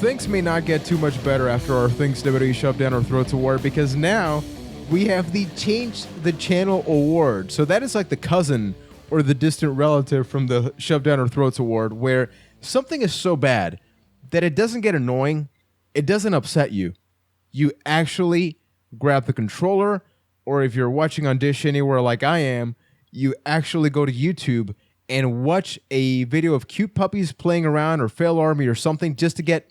things may not get too much better after our Things WWE Shoved Down Our Throats award, because now we have the Change the Channel award. So that is like the cousin or the distant relative from the Shoved Down Our Throats award, where something is so bad that it doesn't get annoying, it doesn't upset you. You actually grab the controller, or if you're watching on Dish Anywhere like I am, you actually go to YouTube and watch a video of cute puppies playing around or Fail Army or something just to get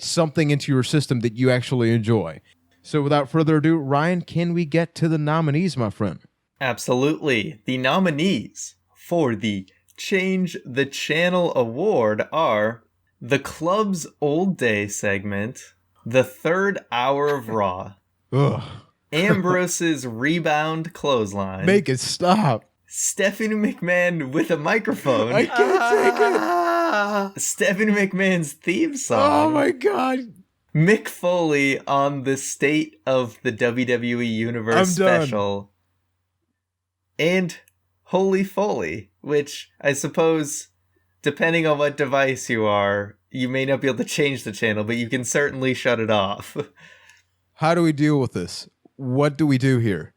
something into your system that you actually enjoy. So without further ado, Ryan, can we get to the nominees, my friend? Absolutely. The nominees for the Change the Channel Award are the Club's Old Day segment, the Third Hour of Raw, Ugh. Ambrose's Rebound Clothesline, Make it stop. Stephanie McMahon with a microphone, I can't take it. Stephanie McMahon's theme song, Oh my God. Mick Foley on the State of the WWE Universe I'm special, and Holy Foley, which I suppose, depending on what device you are, you may not be able to change the channel, but you can certainly shut it off. How do we deal with this? What do we do here?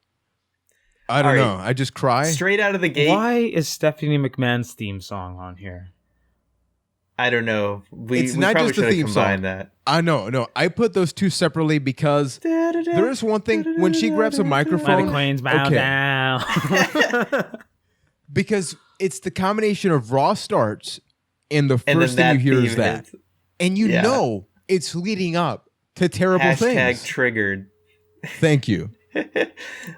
I don't know. I just cry? Straight out of the gate. Why is Stephanie McMahon's theme song on here? I don't know. It's we not probably just the should have theme combined song. that. I know. No, I put those two separately because there is one thing when she grabs a microphone. The Queen's bow down. Because it's the combination of Raw starts and the first thing you hear is that. And you know it's leading up to terrible things. #triggered. Thank you.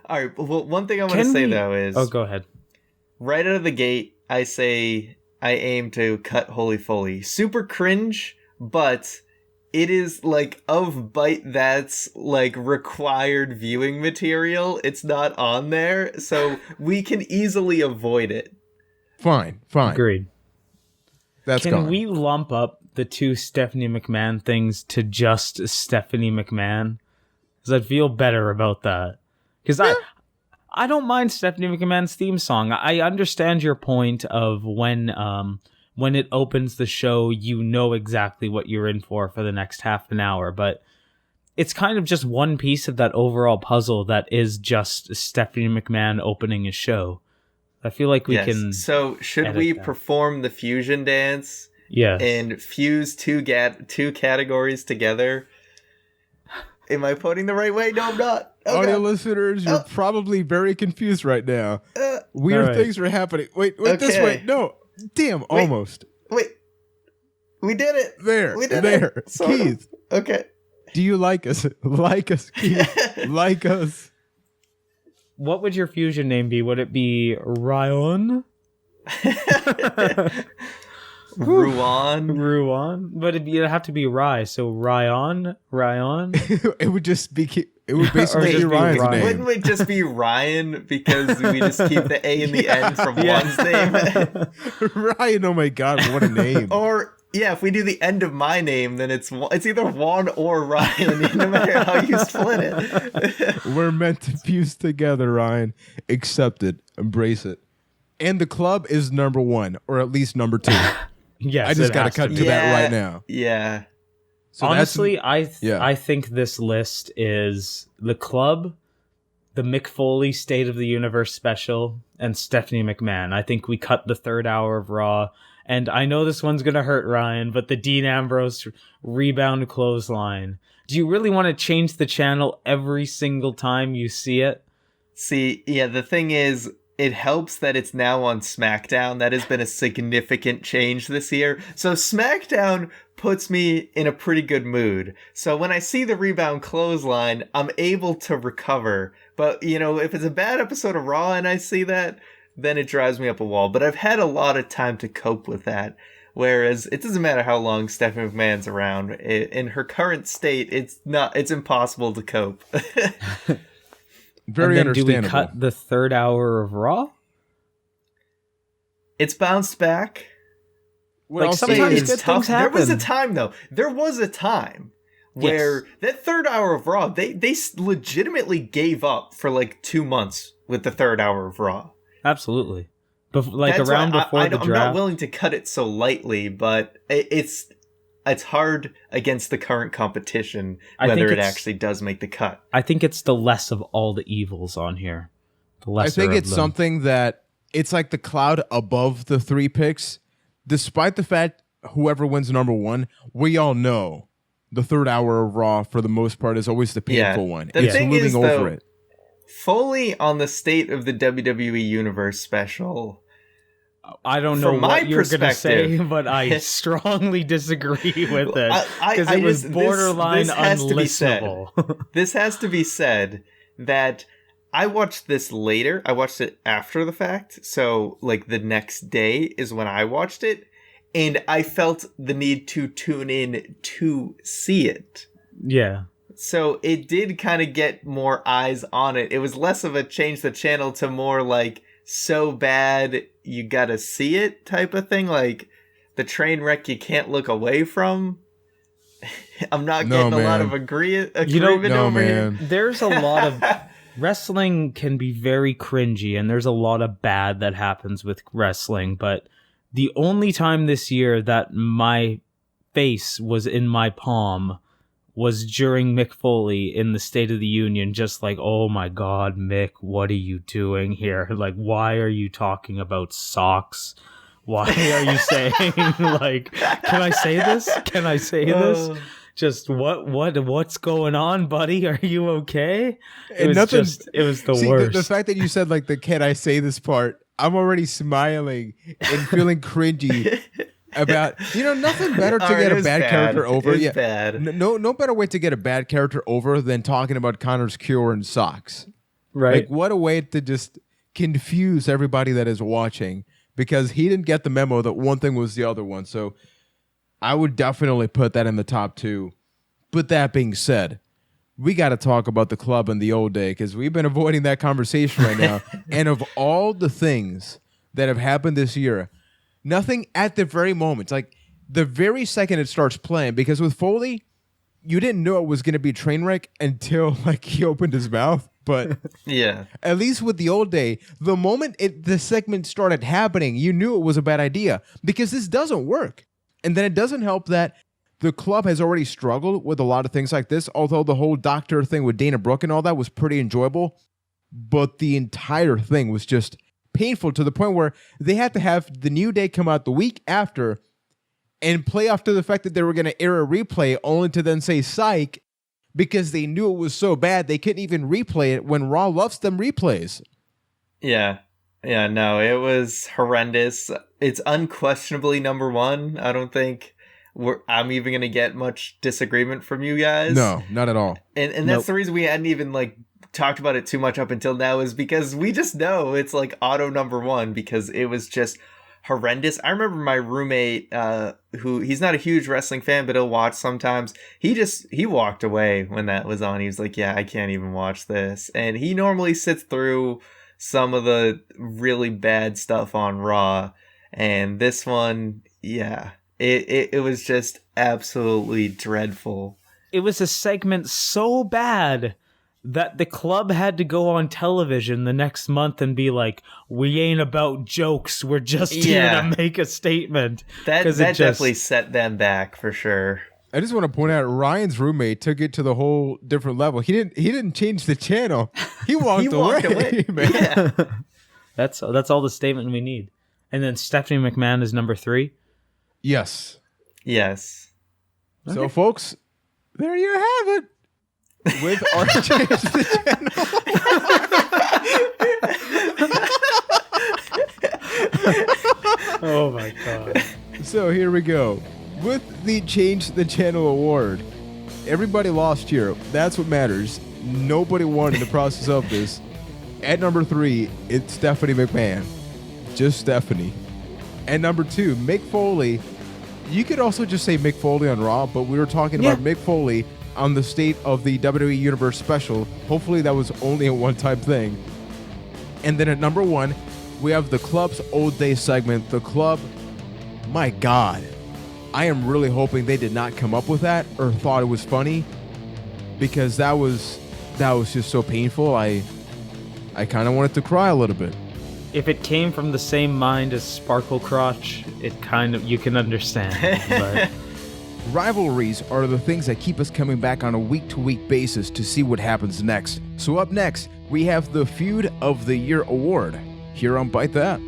All right. Well, one thing I want to say, though, is... Oh, go ahead. Right out of the gate, I say I aim to cut Holy Foley. Super cringe, but it is, like, of Byte That's, like, required viewing material. It's not on there, so we can easily avoid it. Fine. Agreed. That's Can gone. we lump up the two Stephanie McMahon things to just Stephanie McMahon? Because I'd feel better about that. Because I don't mind Stephanie McMahon's theme song. I understand your point of when it opens the show, you know exactly what you're in for the next half an hour. But it's kind of just one piece of that overall puzzle that is just Stephanie McMahon opening a show. I feel like we can... So should we perform the fusion dance? Yes. And fuse two categories together? Am I putting the right way? No, I'm not. Audio listeners, you're probably very confused right now. Weird things are happening. Wait, this way. No. Damn, almost. Wait. We did it. There. We did there. it. Sort of. Keith. Okay. Do you like us? Like us, Keith. Like us. What would your fusion name be? Would it be Ryan? Ruan? But it'd have to be Rye, so Ryan? It would just be... It would basically be Ryan's name. Wouldn't it just be Ryan because we just keep the A in the end from one's name? Ryan, oh my God, what a name. Or, yeah, if we do the end of my name, then it's either Juan or Ryan, no matter how you split it. We're meant to fuse together, Ryan. Accept it. Embrace it. And the club is number one, or at least number two. Yes, I just got to cut to that right now. Yeah. So honestly, I think this list is the club, the Mick Foley State of the Universe special, and Stephanie McMahon. I think we cut the third hour of Raw. And I know this one's going to hurt Ryan, but the Dean Ambrose rebound clothesline. Do you really want to change the channel every single time you see it? See, yeah, the thing is, it helps that it's now on SmackDown. That has been a significant change this year. So SmackDown puts me in a pretty good mood. So when I see the rebound clothesline, I'm able to recover. But, you know, if it's a bad episode of Raw and I see that, then it drives me up a wall. But I've had a lot of time to cope with that. Whereas it doesn't matter how long Stephanie McMahon's around. In her current state, it's impossible to cope. Very understandable. Do we cut the third hour of Raw? It's bounced back. Like sometimes good things happen. There was a time where that third hour of Raw, they legitimately gave up for like 2 months with the third hour of Raw. Absolutely. Before the draft. I'm not willing to cut it so lightly, but it's it's hard against the current competition I think whether it it's- actually does make the cut. I think it's the less of all the evils on here. The lesser I think of it's them. something that it's like the cloud above the 3 picks. Despite the fact whoever wins number 1, we all know the third hour of Raw for the most part is always the painful one. The It's thing moving is, over though, it. Fully on the State of the WWE Universe special, I don't know From my what you're going to say, perspective- but I strongly disagree with it. I Because it was just- borderline this has to be said. unlistenable. This has to be said that I watched this later. I watched it after the fact. So, like, the next day is when I watched it. And I felt the need to tune in to see it. Yeah. So it did kind of get more eyes on it. It was less of a change the channel to more like so bad you gotta see it type of thing. Like the train wreck you can't look away from. I'm not No, getting a lot man. of agreement No, over here. man. There's a lot of wrestling can be very cringy, and there's a lot of bad that happens with wrestling. But the only time this year that my face was in my palm was during Mick Foley in the State of the Union, just like, oh my God, Mick, what are you doing here? Like, why are you talking about socks? Why are you saying, like, can I say this? Can I say this? Just what's going on, buddy? Are you okay? It And was nothing- it was the See, worst. the fact that you said like the "can I say this" part, I'm already smiling and feeling cringy about, nothing better to Alright, get it a was bad character over. It was bad. No better way to get a bad character over than talking about Connor's cure and socks. right? Like, what a way to just confuse everybody that is watching, because he didn't get the memo that one thing was the other one. So I would definitely put that in the top 2. But that being said, we got to talk about the club in the old day, because we've been avoiding that conversation right now. And of all the things that have happened this year, nothing at the very moment, like the very second it starts playing, because with Foley, you didn't know it was going to be a train wreck until like he opened his mouth. But Yeah. at least with the old day, the moment the segment started happening, you knew it was a bad idea, because this doesn't work. And then it doesn't help that the club has already struggled with a lot of things like this, although the whole doctor thing with Dana Brooke and all that was pretty enjoyable. But the entire thing was just painful to the point where they had to have the New Day come out the week after and play off to the fact that they were going to air a replay, only to then say psych, because they knew it was so bad they couldn't even replay it when Raw loves them replays. Yeah. Yeah, no, it was horrendous. It's unquestionably number 1. I don't think I'm even going to get much disagreement from you guys. No, not at all. And that's Nope. the reason we hadn't even like talked about it too much up until now, is because we just know it's like auto number 1, because it was just horrendous. I remember my roommate, who he's not a huge wrestling fan, but he'll watch sometimes. He walked away when that was on. He was like, yeah, I can't even watch this. And he normally sits through some of the really bad stuff on Raw. And this one, yeah, it was just absolutely dreadful. It was a segment so bad that the club had to go on television the next month and be like, we ain't about jokes, we're just here Yeah. to make a statement. That 'Cause it just- definitely set them back for sure. I just want to point out Ryan's roommate took it to the whole different level. He didn't change the channel. He walked, He walked away. man. Yeah. That's all the statement we need. And then Stephanie McMahon is number 3. Yes. Yes. So, folks, there you have it. With our change the channel. Oh my God. So here we go. With the Change the Channel award, everybody lost here. That's what matters. Nobody won in the process of this. At number 3, it's Stephanie McMahon. Just Stephanie. At number 2, Mick Foley. You could also just say Mick Foley on Raw, but we were talking about Mick Foley on the State of the WWE Universe special. Hopefully that was only a one-time thing. And then at number 1, we have the club's old day segment. The club, my God, I am really hoping they did not come up with that or thought it was funny, because that was just so painful. I kind of wanted to cry a little bit. If it came from the same mind as Sparkle Crotch, it kind of, you can understand. But Rivalries are the things that keep us coming back on a week-to-week basis to see what happens next. So up next, we have the Feud of the Year award here on Byte That.